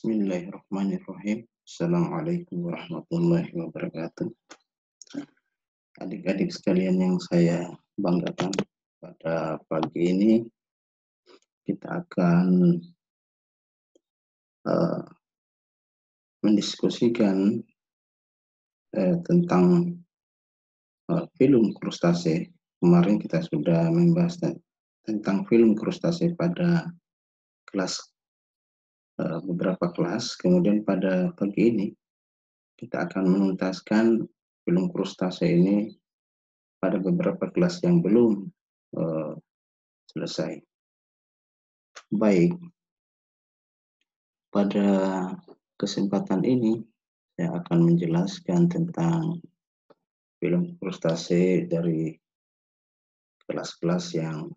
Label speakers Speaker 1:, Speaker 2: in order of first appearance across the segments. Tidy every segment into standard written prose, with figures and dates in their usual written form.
Speaker 1: Bismillahirrahmanirrahim. Assalamualaikum warahmatullahi wabarakatuh. Adik-adik sekalian yang saya banggakan, pada pagi ini kita akan mendiskusikan tentang film krustase. Kemarin kita sudah membahas tentang film krustase pada kelas beberapa kelas. Kemudian pada pagi ini kita akan menuntaskan film krustase ini pada beberapa kelas yang belum selesai. Baik, pada kesempatan ini saya akan menjelaskan tentang film krustase dari kelas-kelas yang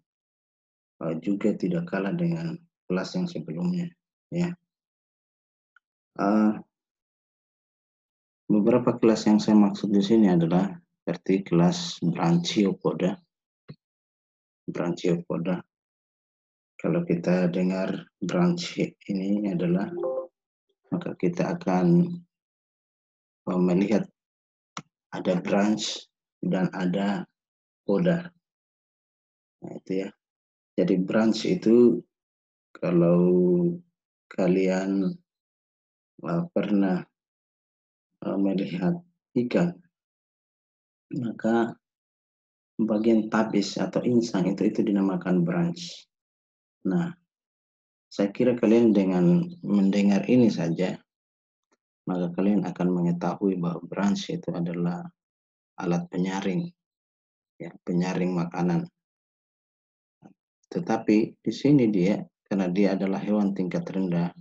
Speaker 1: juga tidak kalah dengan kelas yang sebelumnya, ya. Beberapa kelas yang saya maksud di sini adalah seperti kelas Brachiopoda. Kalau kita dengar branch ini adalah, maka kita akan melihat ada branch dan ada poda. Nah, itu ya. Jadi branch itu kalau kalian pernah melihat ikan, maka bagian tabis atau insang itu dinamakan branch. Nah, saya kira kalian dengan mendengar ini saja, maka kalian akan mengetahui bahwa branch itu adalah alat penyaring, ya, penyaring makanan. Tetapi di sini karena dia adalah hewan tingkat rendah,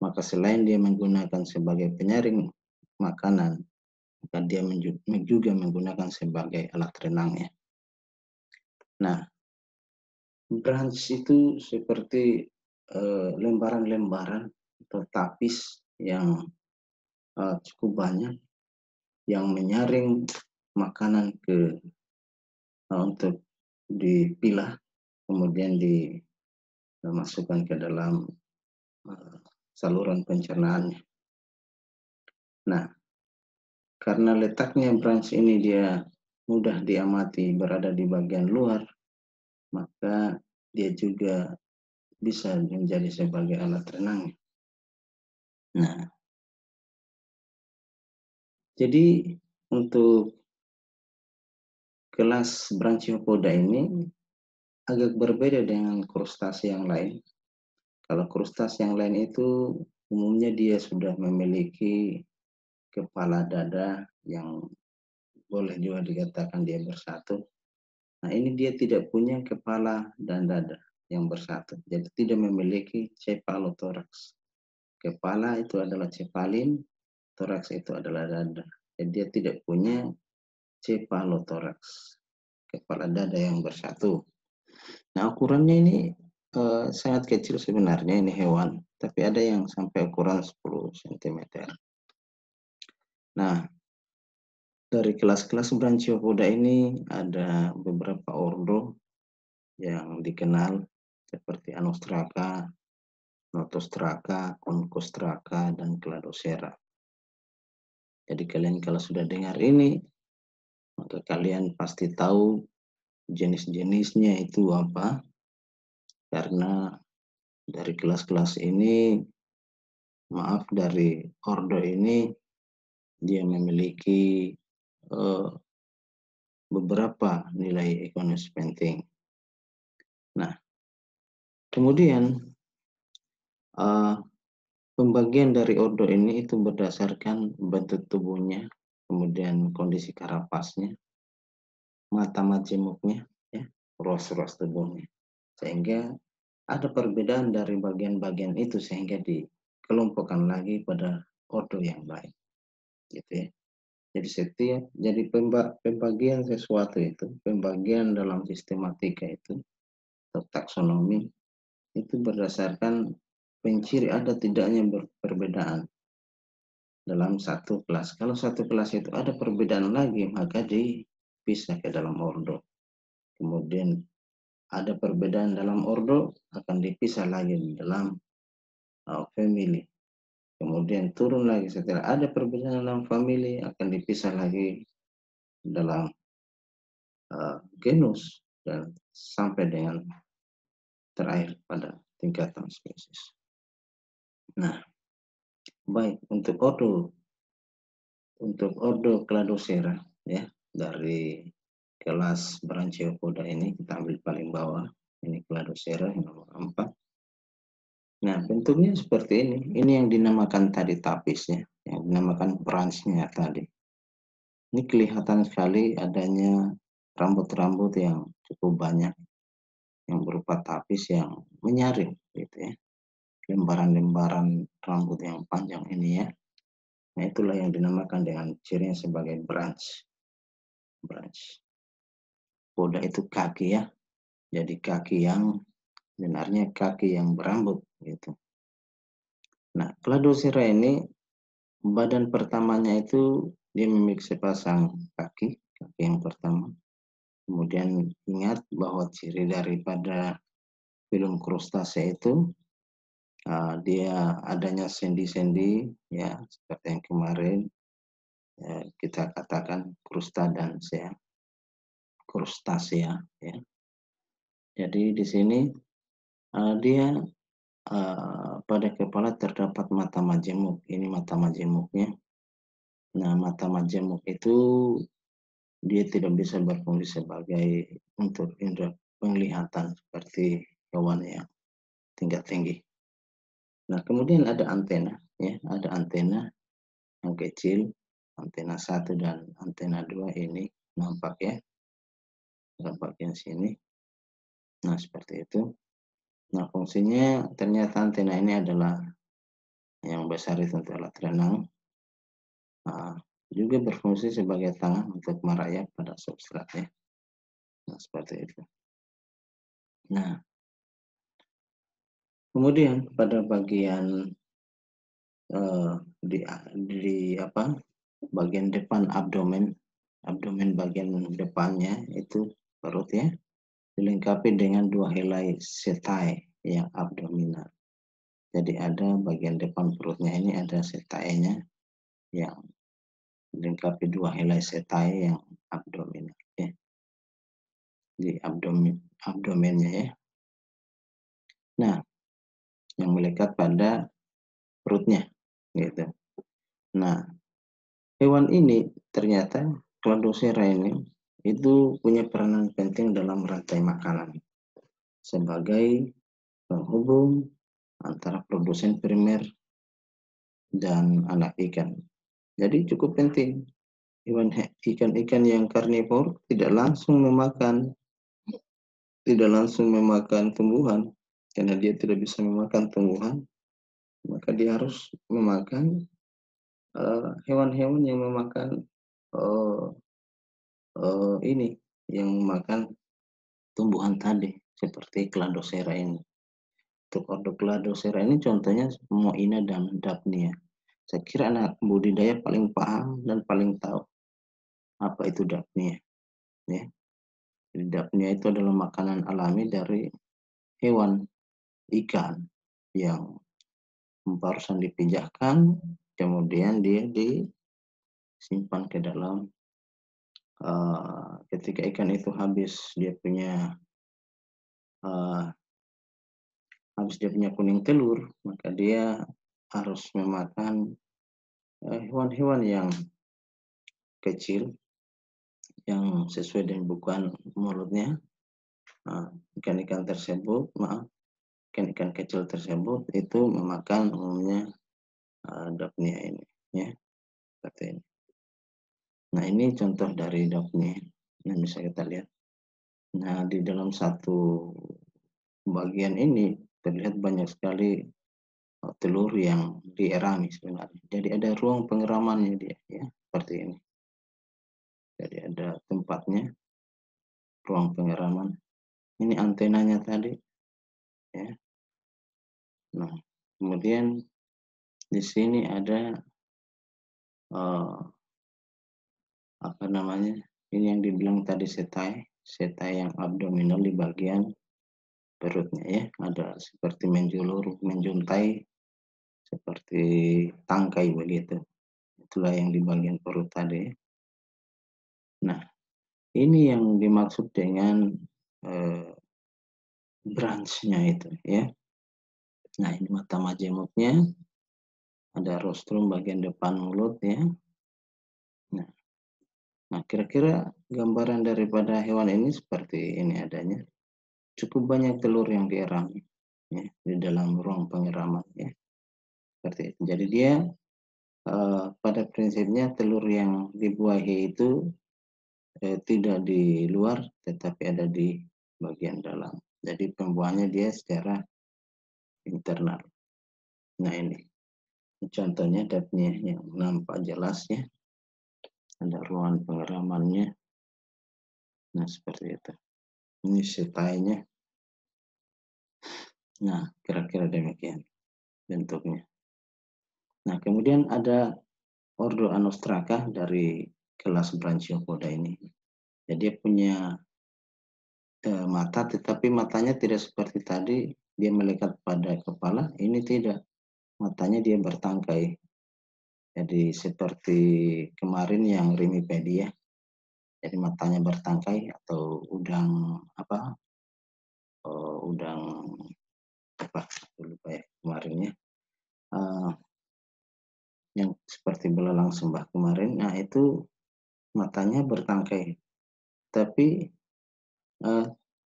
Speaker 1: maka selain dia menggunakan sebagai penyaring makanan, maka dia juga menggunakan sebagai alat renangnya. Nah, branch itu seperti lembaran-lembaran atau tapis yang cukup banyak yang menyaring makanan untuk dipilah, kemudian dimasukkan ke dalam saluran pencernaannya. Nah, karena letaknya branch ini dia mudah diamati berada di bagian luar, maka dia juga bisa menjadi sebagai alat renang. Nah, jadi untuk kelas Brachiopoda ini agak berbeda dengan krustase yang lain. Kalau krustase yang lain itu umumnya dia sudah memiliki kepala dada yang boleh juga dikatakan dia bersatu. Nah, ini dia tidak punya kepala dan dada yang bersatu. Jadi tidak memiliki cephalothorax. Kepala itu adalah cephalin, thorax itu adalah dada. Jadi dia tidak punya cephalothorax, kepala dada yang bersatu. Nah, ukurannya ini sangat kecil sebenarnya, ini hewan, tapi ada yang sampai ukuran 10 cm. Nah, dari kelas-kelas Brachiopoda ini ada beberapa ordo yang dikenal seperti Anostraka, Notostraka, Oncostraka, dan Cladocera. Jadi kalian kalau sudah dengar ini, maka kalian pasti tahu jenis-jenisnya itu apa, karena dari kelas-kelas ini, dari ordo ini, dia memiliki beberapa nilai ekonomis penting. Nah, kemudian pembagian dari ordo ini itu berdasarkan bentuk tubuhnya, kemudian kondisi karapasnya, mata majemuknya, ya, ruas-ruas tubuhnya. Sehingga ada perbedaan dari bagian-bagian itu sehingga dikelompokkan lagi pada ordo yang baik, gitu ya. Jadi pembagian sesuatu itu, pembagian dalam sistematika itu atau taksonomi itu berdasarkan penciri ada tidaknya perbedaan dalam satu kelas. Kalau satu kelas itu ada perbedaan lagi, maka dipisah ke dalam ordo. Kemudian ada perbedaan dalam ordo, akan dipisah lagi di dalam family. kemudian turun lagi setelah ada perbedaan dalam famili akan dipisah lagi dalam genus dan sampai dengan terakhir pada tingkatan spesies. Nah, baik untuk ordo Cladocera ya, dari kelas Branchiopoda ini kita ambil paling bawah, ini Cladocera yang nomor 4. Nah, bentuknya seperti ini. Ini yang dinamakan tadi tapisnya, yang dinamakan branch-nya tadi. Ini kelihatan sekali adanya rambut-rambut yang cukup banyak, yang berupa tapis yang menyaring, gitu ya. Lembaran-lembaran rambut yang panjang ini ya. Nah, itulah yang dinamakan dengan cirinya sebagai branch. Branch. Poda itu kaki ya. Jadi kaki yang benarnya kaki yang berambut gitu. Nah, Cladocera ini badan pertamanya itu dia memiliki sepasang kaki yang pertama. Kemudian ingat bahwa ciri daripada filum krustase itu dia adanya sendi-sendi ya seperti yang kemarin kita katakan krustasea ya. Jadi di sini dia pada kepala terdapat mata majemuk. Ini mata majemuknya. Nah, mata majemuk itu dia tidak bisa berfungsi sebagai untuk indera penglihatan seperti hewan yang tingkat tinggi. Nah, kemudian ada antena, ya, ada antena yang kecil, antena 1 dan antena 2 ini nampak ya, bagian sini. Nah, seperti itu. Nah, fungsinya ternyata antena ini adalah yang besar itu untuk alat renang. Juga berfungsi sebagai tangan untuk merayap pada substratnya. Nah, seperti itu. Nah, kemudian pada bagian bagian depan abdomen bagian depannya itu perut ya, dilengkapi dengan 2 helai setae yang abdominal. Jadi ada bagian depan perutnya ini ada setae-nya yang dilengkapi 2 helai setae yang abdominal ya. Di abdomennya ya. Nah, yang melekat pada perutnya gitu. Nah, hewan ini ternyata Cladocera ini itu punya peranan penting dalam rantai makanan sebagai penghubung antara produsen primer dan anak ikan. Jadi cukup penting. Ikan-ikan yang karnivor tidak langsung memakan tumbuhan karena dia tidak bisa memakan tumbuhan, maka dia harus memakan hewan-hewan yang memakan ini yang memakan tumbuhan tadi seperti Cladocera ini. Untuk ordo Cladocera ini contohnya Moina dan Daphnia. Saya kira anak budidaya paling paham dan paling tahu apa itu Daphnia. Ya. Jadi Daphnia itu adalah makanan alami dari hewan ikan yang barusan dipijahkan, kemudian dia disimpan ke dalam ketika ikan itu habis dia punya kuning telur, maka dia harus memakan hewan-hewan yang kecil yang sesuai dengan bukaan mulutnya. Ikan-ikan tersebut, ikan-ikan kecil tersebut itu memakan umumnya Daphnia ini, ya, seperti ini. Nah, ini contoh dari Daphnia yang bisa kita lihat. Nah, di dalam satu bagian ini terlihat banyak sekali telur yang dierami sebenarnya. Jadi ada ruang pengeramannya dia, ya, seperti ini. Jadi ada tempatnya, ruang pengeraman. Ini antenanya tadi, ya. Nah, kemudian di sini ada apa namanya? Ini yang dibilang tadi setae yang abdominal di bagian perutnya ya, ada seperti menjulur, menjuntai seperti tangkai begitu. Itulah yang di bagian perut tadi. Nah, ini yang dimaksud dengan branch-nya itu ya. Nah, ini mata majemuknya, ada rostrum bagian depan mulut ya. Nah, kira-kira gambaran daripada hewan ini seperti ini adanya. Cukup banyak telur yang dierami ya, di dalam ruang pengeraman ya. Seperti itu. Jadi dia pada prinsipnya telur yang dibuahi itu tidak di luar, tetapi ada di bagian dalam. Jadi pembuahannya dia secara internal. Nah ini contohnya dapnya yang nampak jelas ya. Ada ruangan pengeramannya. Nah seperti itu. Ini setainya. Nah kira-kira demikian bentuknya. Nah kemudian ada Ordo Anostraka dari kelas Branchiopoda ini. Jadi dia punya mata, tetapi matanya tidak seperti tadi, dia melekat pada kepala. Ini tidak, matanya dia bertangkai. Jadi seperti kemarin yang Rimipedia, jadi matanya bertangkai atau udang apa? Udang apa? Lupa ya kemarinnya. Yang seperti belalang sembah kemarin. Nah itu matanya bertangkai, tapi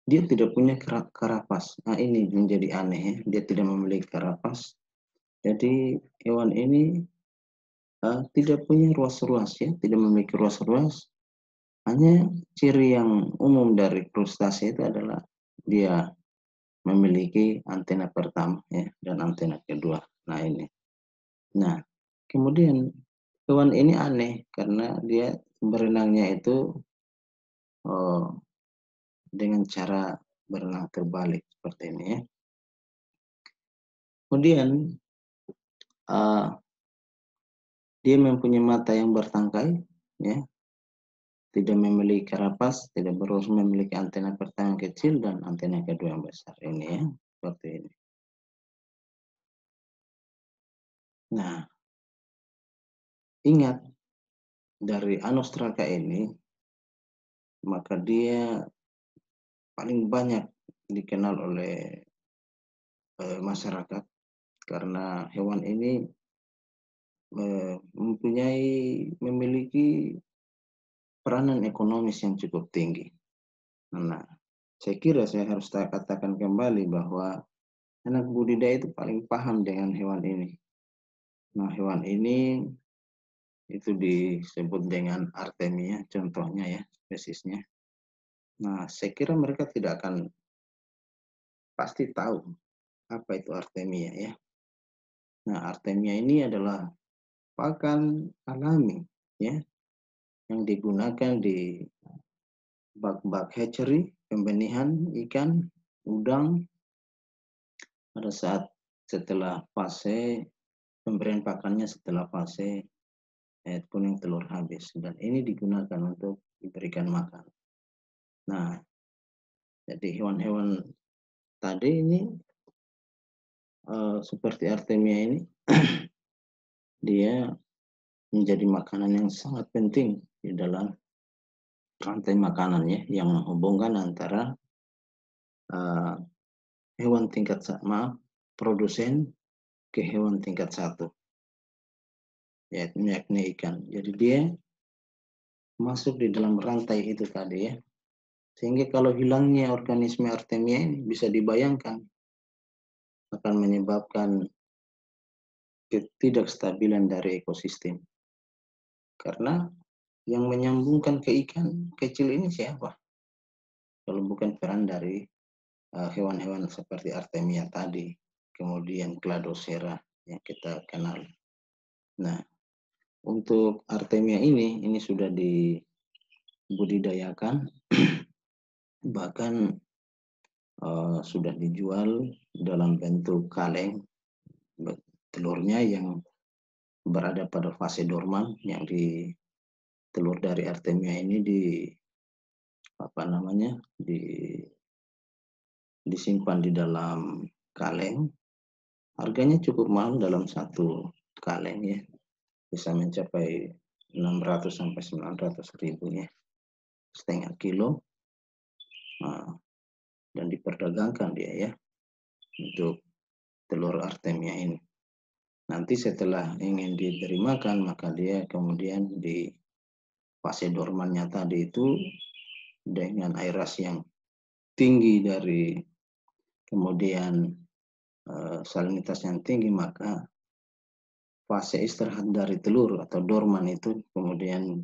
Speaker 1: dia tidak punya karapas. Nah ini menjadi aneh ya. Dia tidak memiliki karapas. Jadi hewan ini tidak punya ruas-ruas ya, tidak memiliki ruas-ruas. Hanya ciri yang umum dari krustase itu adalah dia memiliki antena pertama ya dan antena kedua. Nah ini. Nah kemudian hewan ini aneh karena dia berenangnya itu dengan cara berenang terbalik seperti ini ya. Kemudian dia mempunyai mata yang bertangkai ya, tidak memiliki karapas, tidak memiliki antena pertama yang kecil dan antena kedua yang besar ini ya, seperti ini. Nah, ingat dari Anostraka ini, maka dia paling banyak dikenal oleh masyarakat karena hewan ini memiliki peranan ekonomis yang cukup tinggi. Nah, saya kira saya harus katakan kembali bahwa anak budidaya itu paling paham dengan hewan ini. Nah, hewan ini itu disebut dengan Artemia, contohnya ya, spesiesnya. Nah, saya kira mereka tidak akan pasti tahu apa itu Artemia ya. Nah, Artemia ini adalah pakan alami ya, yang digunakan di bak-bak hatchery, pembenihan ikan, udang, pada saat setelah fase pemberian pakannya setelah fase kuning telur habis, dan ini digunakan untuk diberikan makan. Nah, jadi hewan-hewan tadi ini seperti Artemia ini dia menjadi makanan yang sangat penting di dalam rantai makanan ya, yang menghubungkan antara hewan tingkat produsen ke hewan tingkat satu, yakni ikan. Jadi dia masuk di dalam rantai itu tadi ya. Sehingga kalau hilangnya organisme Artemia ini bisa dibayangkan akan menyebabkan ketidakstabilan dari ekosistem. Karena yang menyambungkan ke ikan kecil ini siapa? Kalau bukan peran dari hewan-hewan seperti Artemia tadi, kemudian Cladocera yang kita kenal. Nah, untuk Artemia ini sudah dibudidayakan, bahkan sudah dijual dalam bentuk kaleng, telurnya yang berada pada fase dorman, yang telur dari Artemia ini disimpan di dalam kaleng Harganya cukup mahal dalam satu kaleng ya, bisa mencapai 600 sampai 900.000 ya, setengah kilo. Dan diperdagangkan dia ya untuk telur Artemia ini. Nanti setelah ingin diberi makan, maka dia kemudian di fase dormannya tadi itu dengan airas yang tinggi dari kemudian salinitas yang tinggi, maka fase istirahat dari telur atau dorman itu kemudian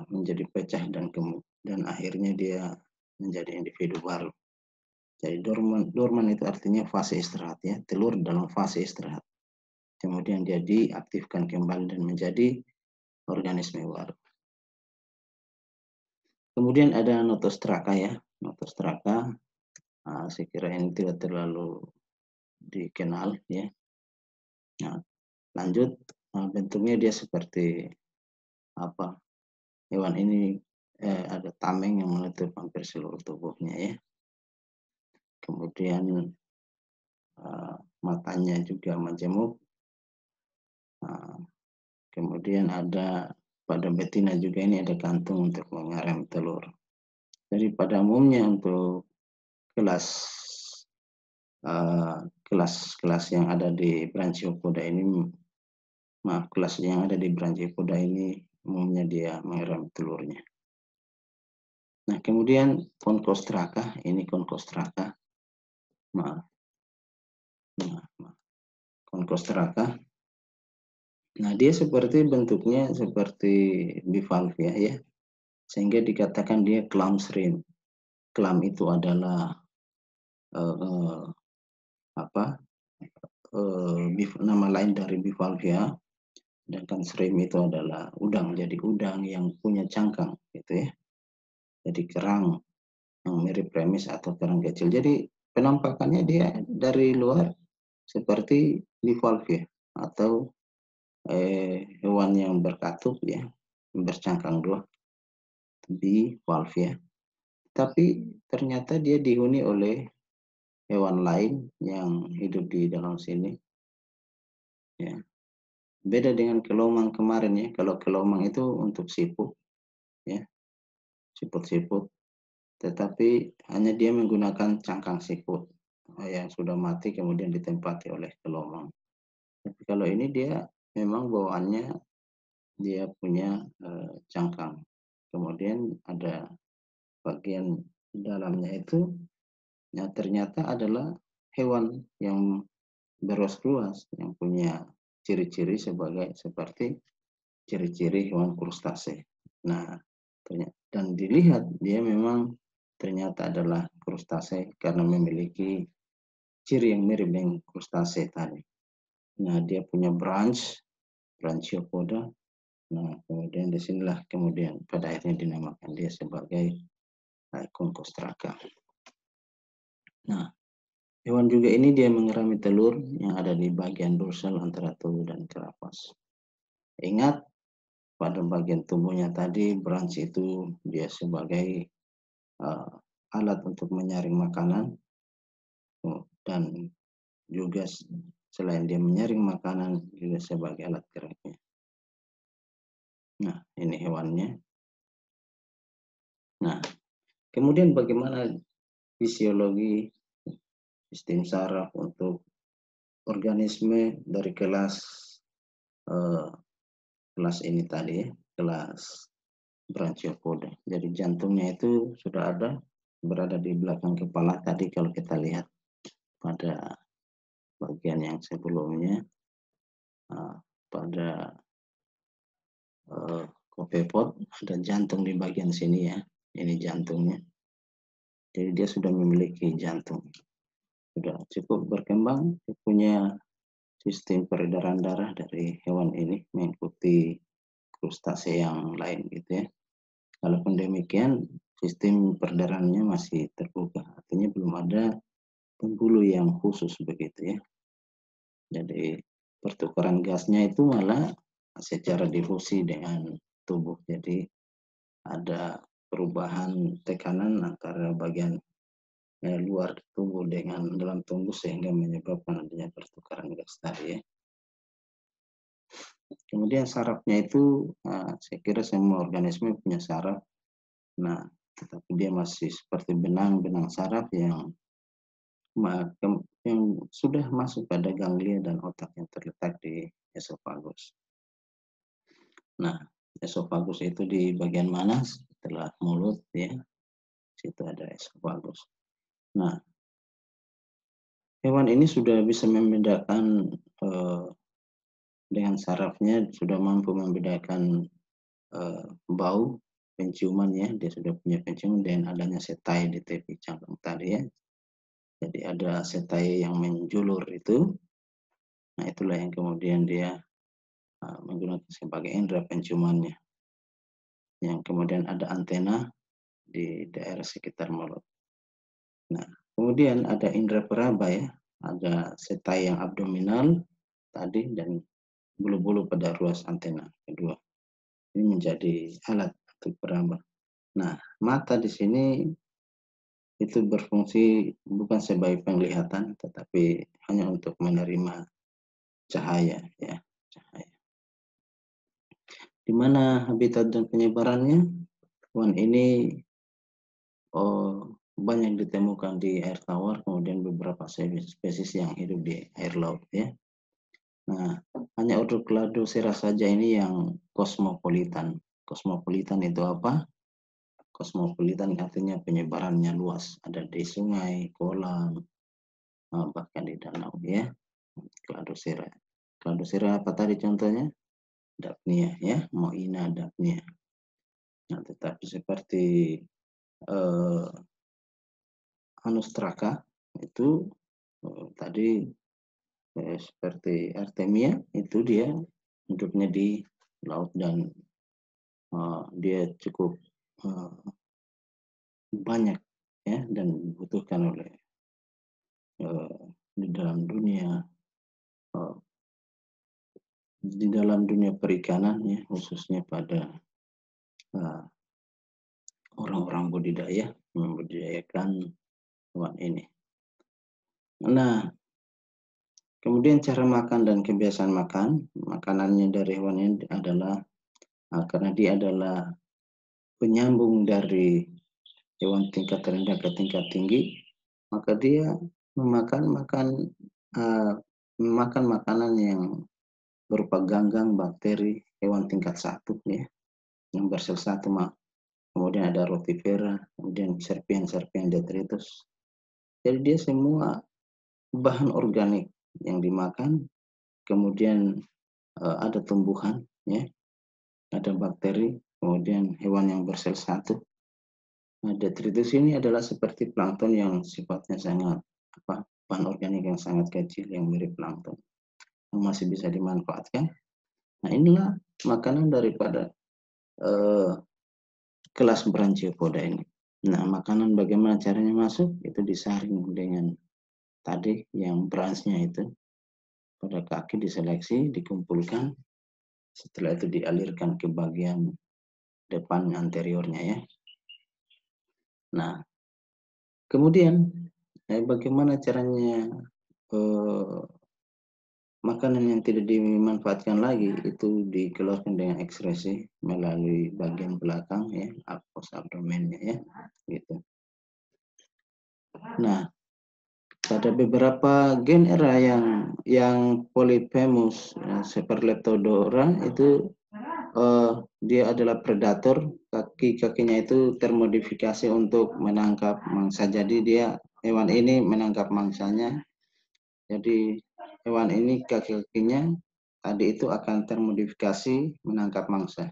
Speaker 1: menjadi pecah dan akhirnya dia menjadi individu baru. Jadi dorman itu artinya fase istirahat ya, telur dalam fase istirahat. Kemudian dia diaktifkan kembali dan menjadi organisme baru. Kemudian ada Notostraca ya, Notostraca. Saya kira ini tidak terlalu dikenal ya. Nah, lanjut, bentuknya dia seperti apa? Hewan ini ada tameng yang menutup hampir seluruh tubuhnya ya. Kemudian matanya juga majemuk. Kemudian ada pada betina juga ini ada kantung untuk mengerem telur. Jadi pada umumnya untuk kelas yang ada di Branchiopoda ini, kelas yang ada di Branchiopoda ini umumnya dia mengerem telurnya. Nah, kemudian Concostraca, ini Concostraca. Concostraca. Nah, dia bentuknya seperti bivalvia ya. Sehingga dikatakan dia clam shrimp. Clam itu adalah nama lain dari bivalvia, sedangkan shrimp itu adalah udang. Jadi udang yang punya cangkang gitu ya. Jadi kerang yang mirip premis atau kerang kecil. Jadi penampakannya dia dari luar seperti bivalvia atau hewan yang berkatup ya, bercangkang dua, bivalvia. Tapi ternyata dia dihuni oleh hewan lain yang hidup di dalam sini. Ya. Beda dengan kelomang kemarin ya. Kalau kelomang itu untuk siput, ya, siput-siput. Tetapi hanya dia menggunakan cangkang siput yang sudah mati kemudian ditempati oleh kelomang. Tapi kalau ini dia memang bawaannya dia punya cangkang. Kemudian ada bagian dalamnya itu ternyata adalah hewan yang beruas-ruas yang punya ciri-ciri seperti ciri-ciri hewan krustase. Nah, dan dilihat dia memang ternyata adalah krustase karena memiliki ciri yang mirip dengan krustase tadi. Nah, dia punya Branchiopoda. Nah, kemudian disinilah kemudian pada akhirnya dinamakan dia sebagai Concostraca. Nah, hewan juga ini dia mengerami telur yang ada di bagian dorsal antara tubuh dan kerapas. Ingat, pada bagian tubuhnya tadi, branch itu dia sebagai alat untuk menyaring makanan, dan juga selain dia menyaring makanan, juga sebagai alat geraknya. Nah, ini hewannya. Nah, kemudian bagaimana fisiologi sistem saraf untuk organisme dari kelas ini tadi ya, kelas Branchiopoda. Jadi jantungnya itu sudah ada, berada di belakang kepala tadi kalau kita lihat pada bagian yang sebelumnya, pada copepod ada jantung di bagian sini ya, ini jantungnya. Jadi dia sudah memiliki jantung, sudah cukup berkembang, punya sistem peredaran darah dari hewan ini mengikuti krustase yang lain gitu ya. Walaupun demikian, sistem peredarannya masih terbuka, artinya belum ada pembuluh yang khusus begitu ya. Jadi pertukaran gasnya itu malah secara difusi dengan tubuh. Jadi ada perubahan tekanan antara bagian luar tubuh dengan dalam tubuh sehingga menyebabkan adanya pertukaran gas tadi ya. Kemudian sarafnya itu saya kira semua organisme punya saraf. Nah, tetapi dia masih seperti benang-benang saraf yang sudah masuk pada ganglia dan otak yang terletak di esofagus. Nah, esofagus itu di bagian mana? Setelah mulut ya, situ ada esofagus. Nah, hewan ini sudah bisa membedakan dengan sarafnya, sudah mampu membedakan bau, penciuman ya, dia sudah punya penciuman dan adanya setai di tepi cangkang tadi ya. Jadi ada setai yang menjulur itu, nah itulah yang kemudian dia menggunakan sebagai indera penciumannya. Yang kemudian ada antena di daerah sekitar mulut. Nah, kemudian ada indera peraba ya, ada setai yang abdominal tadi dan bulu-bulu pada ruas antena kedua. Ini menjadi alat untuk peraba. Nah, mata di sini itu berfungsi bukan sebagai penglihatan, tetapi hanya untuk menerima cahaya ya, cahaya. Di mana habitat dan penyebarannya? Hewan ini banyak ditemukan di air tawar, kemudian beberapa spesies yang hidup di air laut ya. Nah, hanya Urdocladocera saja ini yang kosmopolitan. Kosmopolitan itu apa? Kosmopolitan artinya penyebarannya luas, ada di sungai, kolam, bahkan di danau ya. Cladocera. Cladocera apa tadi contohnya? Daphnia ya, Moina daphnia. Nah, tetapi seperti Anostraka itu tadi seperti Artemia itu dia hidupnya di laut dan dia cukup banyak ya dan dibutuhkan oleh di dalam dunia perikanan ya, khususnya pada orang-orang budidaya membudidayakan hewan ini. Nah, kemudian cara makan dan kebiasaan makan, makanannya dari hewan ini adalah karena dia adalah penyambung dari hewan tingkat rendah ke tingkat tinggi, maka dia memakan makanan yang berupa ganggang bakteri hewan tingkat 1 ya, yang bersel 1 kemudian ada rotifera, kemudian serpian detritus. Jadi dia semua bahan organik yang dimakan, kemudian ada tumbuhan ya, ada bakteri, kemudian hewan yang bersel 1. Nah, detritus ini adalah seperti plankton yang sifatnya sangat bahan organik yang sangat kecil yang mirip plankton yang masih bisa dimanfaatkan. Nah, inilah makanan daripada kelas Brachiopoda ini. Nah, makanan bagaimana caranya masuk? Itu disaring dengan tadi yang branchnya itu pada kaki diseleksi, dikumpulkan, setelah itu dialirkan ke bagian depan anteriornya ya. Nah, kemudian bagaimana caranya makanan yang tidak dimanfaatkan lagi itu dikeluarkan dengan ekskresi melalui bagian belakang ya, apos abdomennya ya, gitu. Nah, pada beberapa genera yang polyphemus seperti Leptodora itu dia adalah predator, kaki-kakinya itu termodifikasi untuk menangkap mangsa. Jadi dia hewan ini menangkap mangsanya. Jadi hewan ini kaki-kakinya tadi itu akan termodifikasi menangkap mangsa.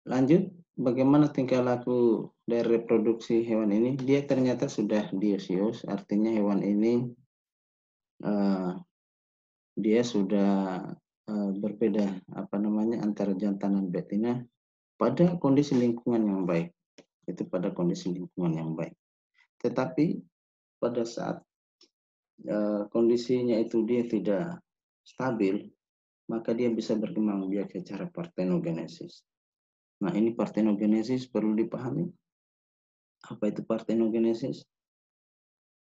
Speaker 1: Lanjut, bagaimana tingkah laku dari reproduksi hewan ini? Dia ternyata sudah dioecious, artinya hewan ini dia sudah berbeda antara jantan dan betina pada kondisi lingkungan yang baik. Itu pada kondisi lingkungan yang baik. Tetapi pada saat kondisinya itu dia tidak stabil, maka dia bisa berkembang biak secara partenogenesis. Nah, ini partenogenesis perlu dipahami. Apa itu partenogenesis?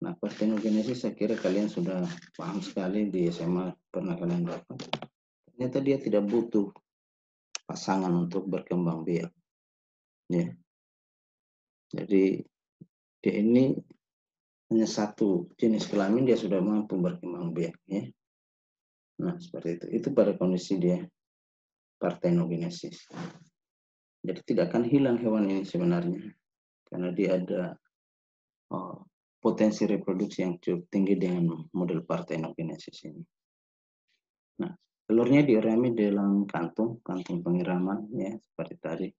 Speaker 1: Nah, partenogenesis saya kira kalian sudah paham sekali di SMA pernah kalian dapat. Ternyata dia tidak butuh pasangan untuk berkembang biak. Ya. Jadi dia ini hanya satu jenis kelamin dia sudah mampu berkembang biak. Ya. Nah, seperti itu. Itu pada kondisi dia partenogenesis. Jadi tidak akan hilang hewan ini sebenarnya. Karena dia ada potensi reproduksi yang cukup tinggi dengan model partenogenesis ini. Nah, telurnya dirami dalam kantung pengiraman ya seperti tadi.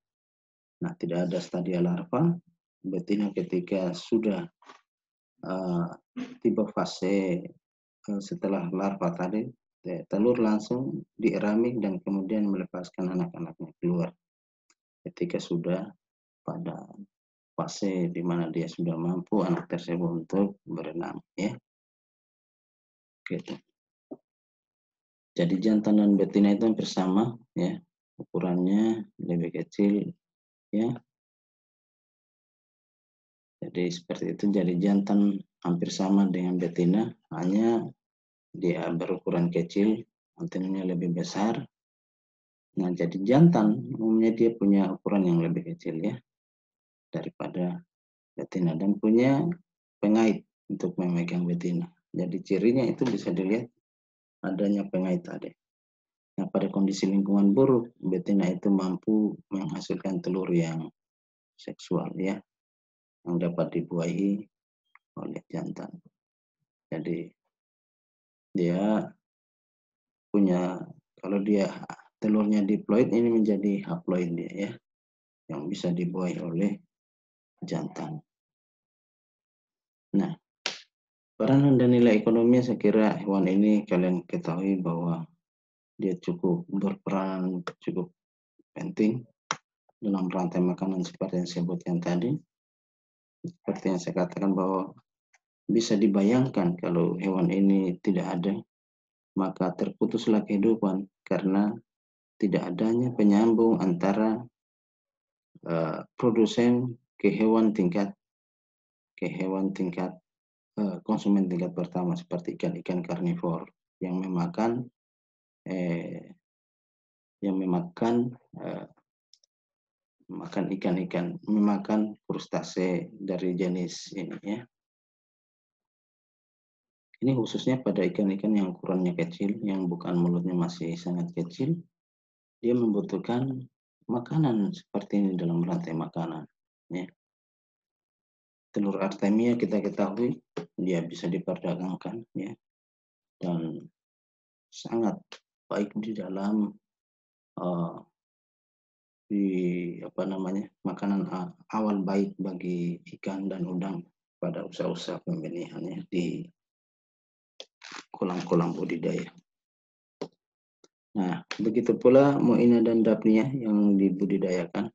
Speaker 1: Nah, tidak ada stadia larva. Betina ketika sudah tiba fase setelah larva tadi, telur langsung dierami dan kemudian melepaskan anak-anaknya keluar. Ketika sudah pada fase di mana dia sudah mampu anak tersebut untuk berenang ya. Gitu. Jadi jantan dan betina itu hampir sama ya, ukurannya lebih kecil ya. Jadi seperti itu, jadi jantan hampir sama dengan betina, hanya dia berukuran kecil, antenanya lebih besar. Nah, jadi jantan umumnya dia punya ukuran yang lebih kecil ya daripada betina dan punya pengait untuk memegang betina. Jadi cirinya itu bisa dilihat adanya pengait tadi. Nah, pada kondisi lingkungan buruk, betina itu mampu menghasilkan telur yang seksual ya, yang dapat dibuahi oleh jantan. Jadi dia punya, kalau dia telurnya diploid ini menjadi haploid dia ya, yang bisa dibuahi oleh jantan. Nah, peranan dan nilai ekonomi saya kira hewan ini kalian ketahui bahwa dia cukup berperan cukup penting dalam rantai makanan seperti yang saya sebutkan tadi. Seperti yang saya katakan bahwa bisa dibayangkan kalau hewan ini tidak ada, maka terputuslah kehidupan karena tidak adanya penyambung antara produsen ke hewan tingkat konsumen tingkat pertama seperti ikan-ikan karnivor yang memakan makan ikan-ikan, memakan krustase dari jenis ini ya. Ini khususnya pada ikan-ikan yang ukurannya kecil, yang bukan mulutnya masih sangat kecil, dia membutuhkan makanan seperti ini dalam rantai makanan. Ya. Telur artemia kita ketahui dia bisa diperdagangkan, ya, dan sangat baik di dalam makanan awal baik bagi ikan dan udang pada usaha-usaha pembenihannya di kolam-kolam budidaya. Nah, begitu pula Moina dan Daphnia yang dibudidayakan.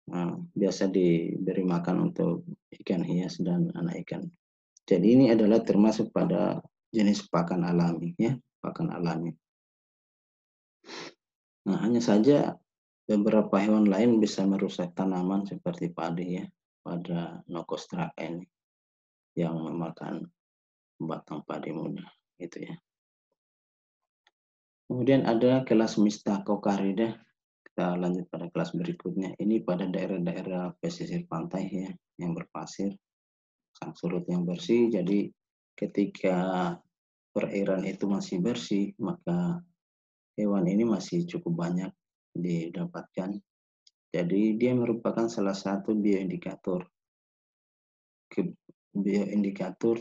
Speaker 1: Nah, biasa diberi makan untuk ikan hias dan anak ikan. Jadi ini adalah termasuk pada jenis pakan alami, ya, pakan alami. Nah, hanya saja beberapa hewan lain bisa merusak tanaman seperti padi, ya, pada Nocostraca ini yang memakan batang padi muda, gitu ya. Kemudian ada kelas Mystacocaridae. Kita lanjut pada kelas berikutnya. Ini pada daerah-daerah pesisir pantai ya, yang berpasir, sang surut yang bersih. Jadi ketika perairan itu masih bersih, maka hewan ini masih cukup banyak didapatkan. Jadi dia merupakan salah satu bioindikator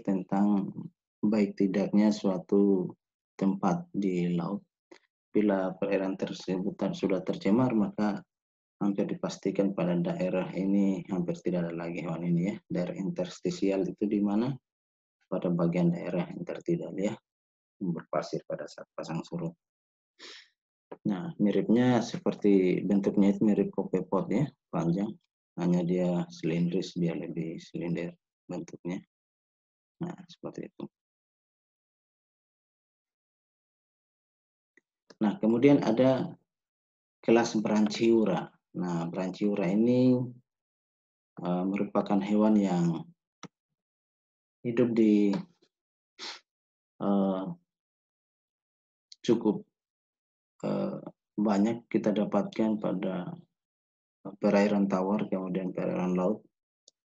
Speaker 1: tentang baik tidaknya suatu tempat di laut. Bila perairan tersebut sudah tercemar, maka hampir dipastikan pada daerah ini hampir tidak ada lagi hewan ini ya. Daerah interstisial itu di mana? Pada bagian daerah intertidal ya, berpasir pada saat pasang surut. Nah, miripnya seperti bentuknya itu mirip kopepot ya, panjang. Hanya dia silindris, dia lebih silinder bentuknya. Nah, seperti itu. Nah, kemudian ada kelas Branchiura. Nah, Branchiura ini merupakan hewan yang hidup di cukup banyak kita dapatkan pada perairan tawar, kemudian perairan laut,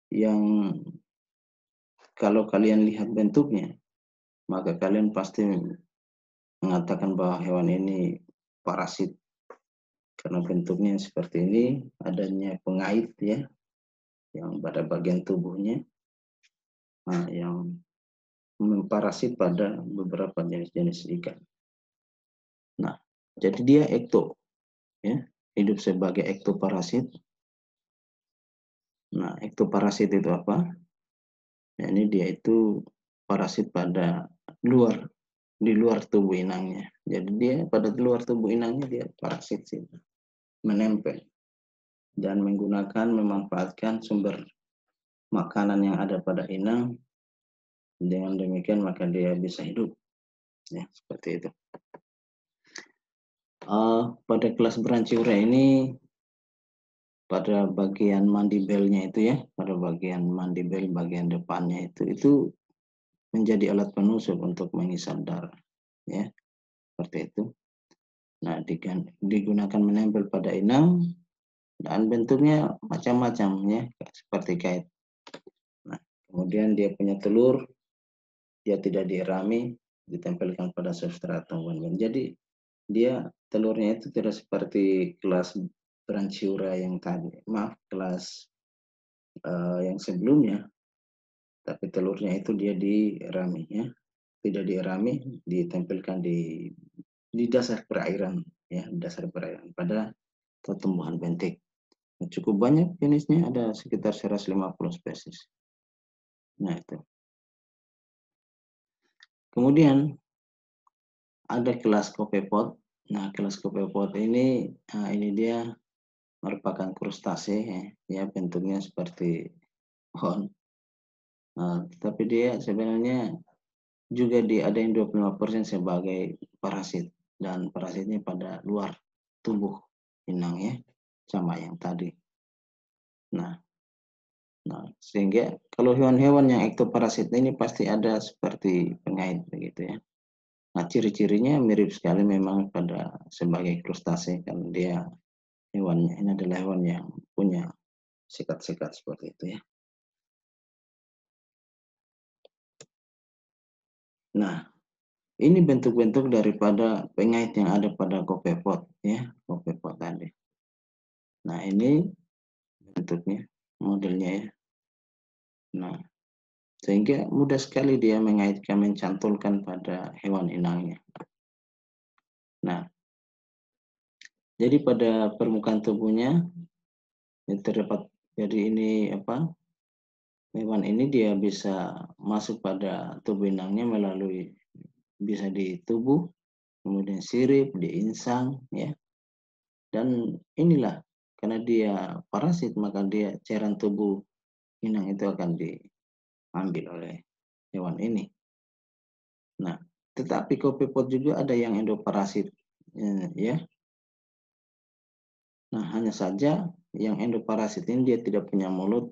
Speaker 1: yang kalau kalian lihat bentuknya, maka kalian pasti mengatakan bahwa hewan ini parasit. Karena bentuknya seperti ini, adanya pengait ya, yang pada bagian tubuhnya, yang memparasit pada beberapa jenis-jenis ikan. Nah, jadi dia ekto, ya, hidup sebagai ektoparasit. Nah, ektoparasit itu apa? Nah, ini dia itu parasit pada di luar tubuh inangnya. Jadi dia pada luar tubuh inangnya dia parasit sih, menempel dan memanfaatkan sumber makanan yang ada pada inang. Dengan demikian maka dia bisa hidup, ya seperti itu. Pada kelas Branchiura ini, pada bagian mandibelnya itu ya, pada bagian mandibel bagian depannya itu menjadi alat penusuk untuk mengisap darah, ya seperti itu. Nah, digunakan menempel pada inang dan bentuknya macam-macam ya, seperti kait. Nah, kemudian dia punya telur, dia tidak dierami, ditempelkan pada substrat tumbuhan. Jadi dia telurnya itu tidak seperti kelas Branchiura yang tadi, kelas yang sebelumnya, tapi telurnya itu dia dierami ya, tidak dierami, ditempelkan di dasar perairan ya, dasar perairan pada pertumbuhan bentik. Cukup banyak jenisnya, ada sekitar 150 spesies. Nah itu. Kemudian ada kelas Copepod. Nah, kelas Copepod ini dia merupakan krustase ya, bentuknya seperti pohon. Tapi dia sebenarnya juga ada yang 25% sebagai parasit, dan parasitnya pada luar tubuh inang ya, sama yang tadi. Nah, sehingga kalau hewan-hewan yang ektoparasit ini pasti ada seperti pengait begitu ya. Nah, ciri-cirinya mirip sekali memang pada sebagai krustase, kan dia hewannya ini adalah hewan yang punya sekat-sekat seperti itu ya. Nah, ini bentuk-bentuk daripada pengait yang ada pada copepod ya, copepod tadi. Nah, ini bentuknya, modelnya ya. Nah, sehingga mudah sekali dia mengaitkan, mencantolkan pada hewan inangnya. Nah, jadi pada permukaan tubuhnya terdapat, jadi ini apa? Hewan ini dia bisa masuk pada tubuh inangnya melalui, bisa di tubuh, kemudian sirip, di insang ya. Dan inilah, karena dia parasit maka dia cairan tubuh inang itu akan diambil oleh hewan ini. Nah, tetapi copepod juga ada yang endoparasit ya. Nah, hanya saja yang endoparasit ini dia tidak punya mulut,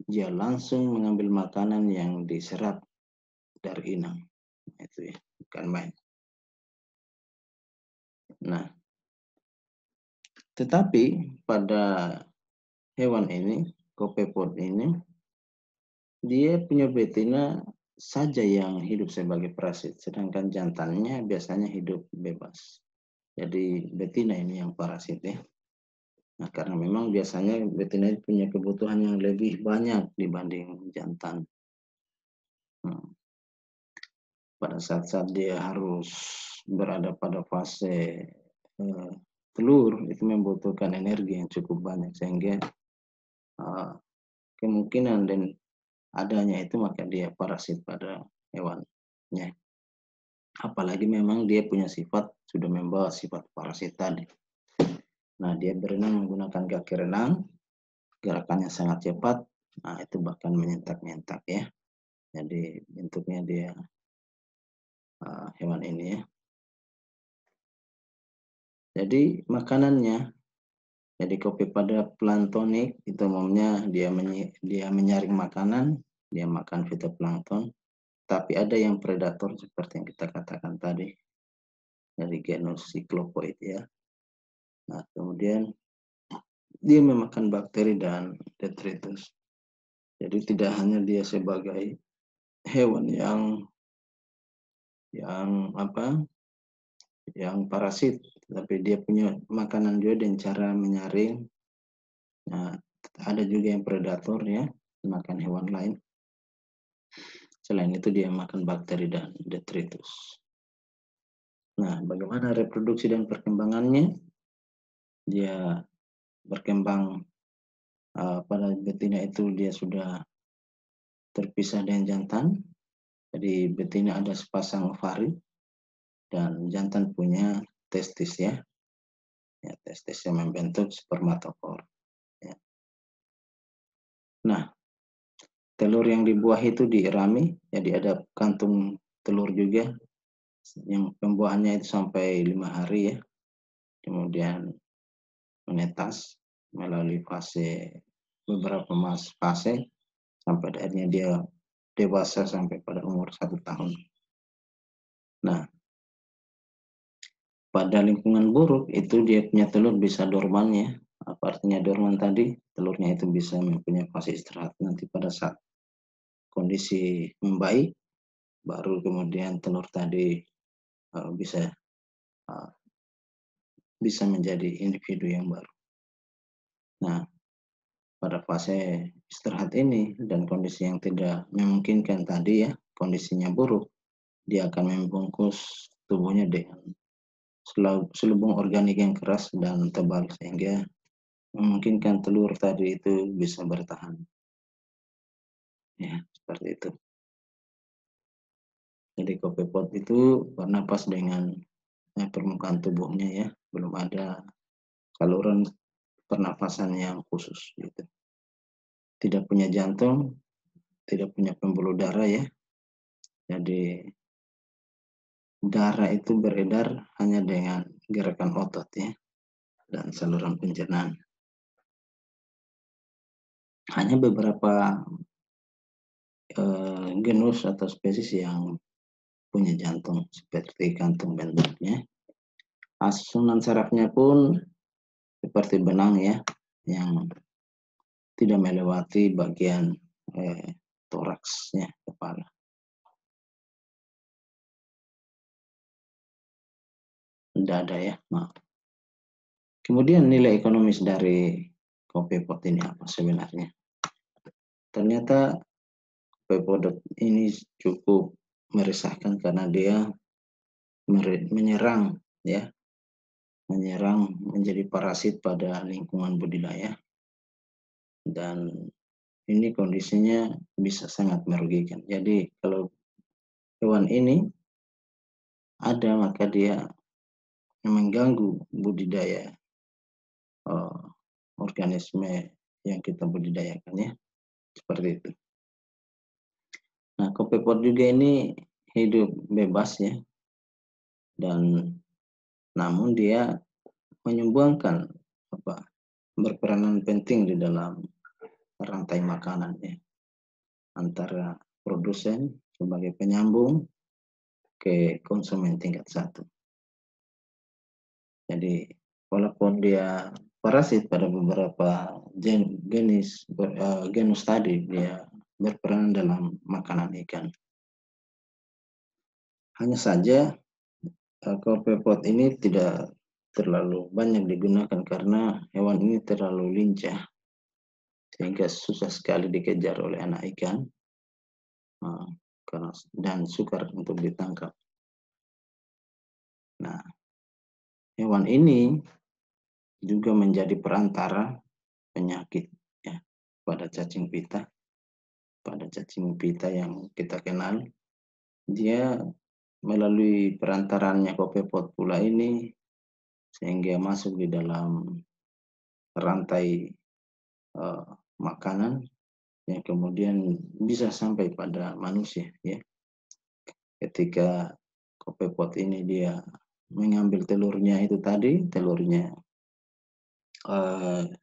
Speaker 1: dia langsung mengambil makanan yang diserap dari inang. Itu ya, bukan main. Nah, tetapi pada hewan ini, copepod ini, dia punya betina saja yang hidup sebagai parasit, sedangkan jantannya biasanya hidup bebas. Jadi betina ini yang parasit ya. Nah, karena memang biasanya betina punya kebutuhan yang lebih banyak dibanding jantan. Pada saat-saat dia harus berada pada fase telur, itu membutuhkan energi yang cukup banyak, sehingga kemungkinan dan adanya itu maka dia parasit pada hewannya. Apalagi memang dia punya sifat, sudah membawa sifat parasit tadi. Nah, dia berenang menggunakan kaki renang, gerakannya sangat cepat, nah itu bahkan menyentak-nyentak ya. Jadi bentuknya dia hewan ini ya. Jadi makanannya Jadi kopi pada planktonik itu umumnya dia menyaring makanan, dia makan fitoplankton, tapi ada yang predator seperti yang kita katakan tadi dari genus Cyclopoid ya. Nah, kemudian dia memakan bakteri dan detritus. Jadi tidak hanya dia sebagai hewan yang apa? Yang parasit, tapi dia punya makanan juga dan cara menyaring. Nah, ada juga yang predator ya, makan hewan lain. Selain itu dia makan bakteri dan detritus. Nah, bagaimana reproduksi dan perkembangannya? Dia berkembang pada betina itu dia sudah terpisah dengan jantan. Jadi betina ada sepasang ovari dan jantan punya testis ya. Ya, testis yang membentuk spermatofor. Ya. Nah, telur yang dibuah itu dirami, jadi ada kantung telur juga yang pembuahannya itu sampai 5 hari ya. Kemudian menetas melalui beberapa fase sampai akhirnya dia dewasa sampai pada umur 1 tahun. Nah, pada lingkungan buruk itu dia punya telur bisa dorman ya. Apa artinya dorman tadi? Telurnya itu bisa mempunyai fase istirahat. Nanti pada saat kondisi membaik, baru kemudian telur tadi bisa menjadi individu yang baru. Nah, pada fase istirahat ini dan kondisi yang tidak memungkinkan tadi ya, kondisinya buruk, dia akan membungkus tubuhnya dengan selubung organik yang keras dan tebal sehingga memungkinkan telur tadi itu bisa bertahan. Ya, seperti itu. Jadi kopepod itu bernapas dengan permukaan tubuhnya ya, belum ada saluran pernafasan yang khusus gitu. Tidak punya jantung, tidak punya pembuluh darah ya. Jadi darah itu beredar hanya dengan gerakan otot ya dan saluran pencernaan. Hanya beberapa genus atau spesies yang punya jantung seperti kantung bentuknya. Susunan sarafnya pun seperti benang ya, yang tidak melewati bagian toraksnya, kepala. Dada ya, maaf. Kemudian nilai ekonomis dari kopi pot ini apa sebenarnya? Ternyata kopi pot ini cukup meresahkan karena dia menyerang ya, menjadi parasit pada lingkungan budidaya dan ini kondisinya bisa sangat merugikan. Jadi kalau hewan ini ada maka dia mengganggu budidaya organisme yang kita budidayakan ya, seperti itu. Nah, kopepod juga ini hidup bebas ya, dan namun dia menyumbangkan berperanan penting di dalam rantai makanan ya, antara produsen sebagai penyambung ke konsumen tingkat 1. Jadi walaupun dia parasit pada beberapa genus tadi, dia berperan dalam makanan ikan. Hanya saja kopepod ini tidak terlalu banyak digunakan karena hewan ini terlalu lincah sehingga susah sekali dikejar oleh anak ikan dan sukar untuk ditangkap. Nah, hewan ini juga menjadi perantara penyakit ya pada cacing pita. Pada cacing pita yang kita kenal, dia melalui perantarannya kopepod pula ini sehingga masuk di dalam rantai makanan yang kemudian bisa sampai pada manusia ya. Ketika kopepod ini dia mengambil telurnya itu tadi, telurnya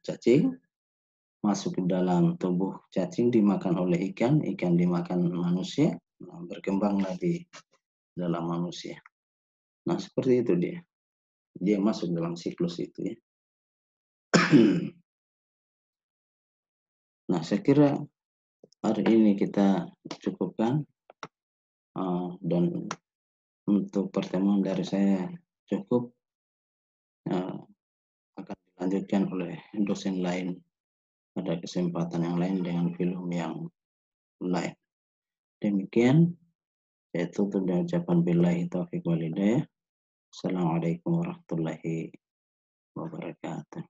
Speaker 1: cacing, masuk ke dalam tubuh cacing dimakan oleh ikan, ikan dimakan manusia, nah berkembanglah di dalam manusia. Nah seperti itu dia, dia masuk dalam siklus itu ya. Nah saya kira hari ini kita cukupkan, dan untuk pertemuan dari saya cukup, akan dilanjutkan oleh dosen lain pada kesempatan yang lain dengan film yang lain. Demikian, saya tutup dengan ucapan billahi taufiq wal hidayah. Assalamualaikum warahmatullahi wabarakatuh.